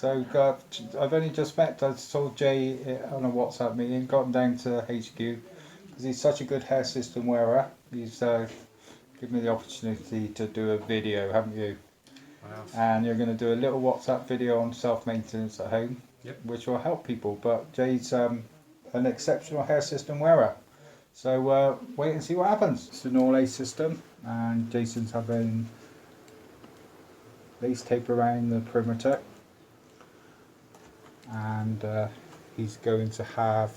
So I've only just met. I told Jay on a WhatsApp meeting, got him down to HQ because he's such a good hair system wearer. He's given me the opportunity to do a video, haven't you? Wow. And you're going to do a little WhatsApp video on self-maintenance at home, which will help people. But Jay's an exceptional hair system wearer. So wait and see what happens. It's an all-A system, and Jason's having lace tape around the perimeter, and he's going to have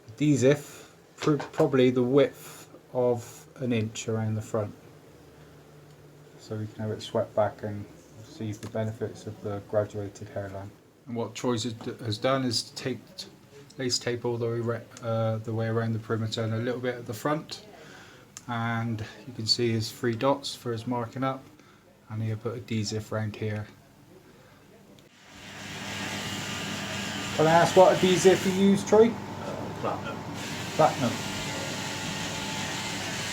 adhesive, probably the width of an inch around the front, so we can have it swept back and see the benefits of the graduated hairline. And what Troy has done is taped lace tape all the way around the perimeter and a little bit at the front, and you can see his 3 dots for his marking up, and he'll put adhesive around here. Can I ask what adhesive you use, Troy? Platinum. Platinum.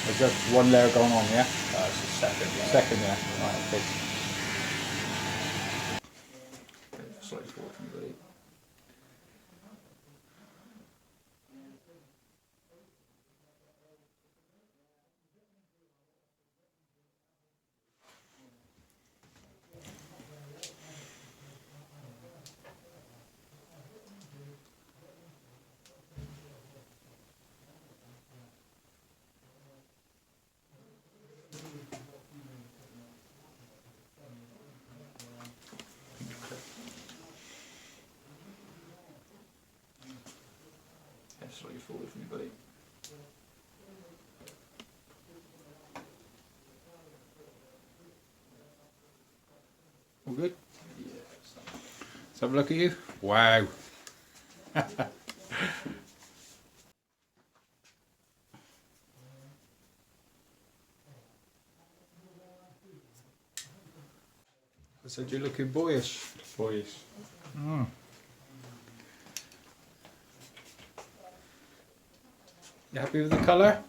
There's just one layer going on, yeah? It's the second, yeah. Second, yeah. Right, okay. Slightly forward from you, buddy. Slightly forward from you, buddy. All good? Yeah. Let's have a look at you. Wow. I said you're looking boyish. Boyish. Mm. You happy with the colour?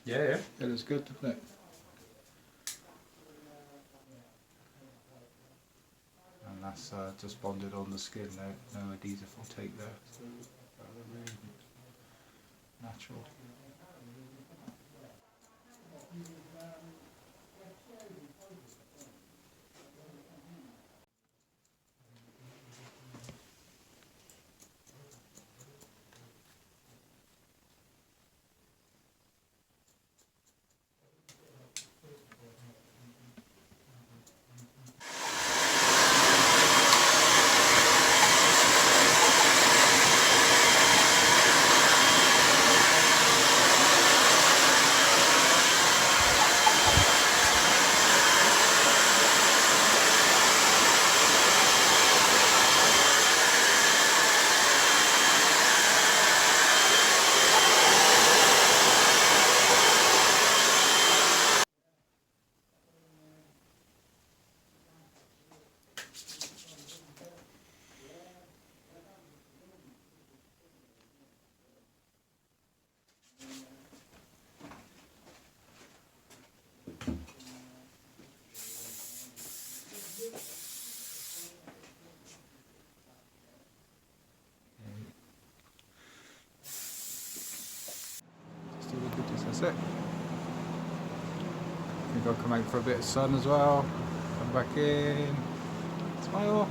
Yeah, yeah. It looks good, doesn't it? And that's just bonded on the skin, no adhesive will take there. So, really natural. That's it. I think I'll come out for a bit of sun as well. Come back in. Smile.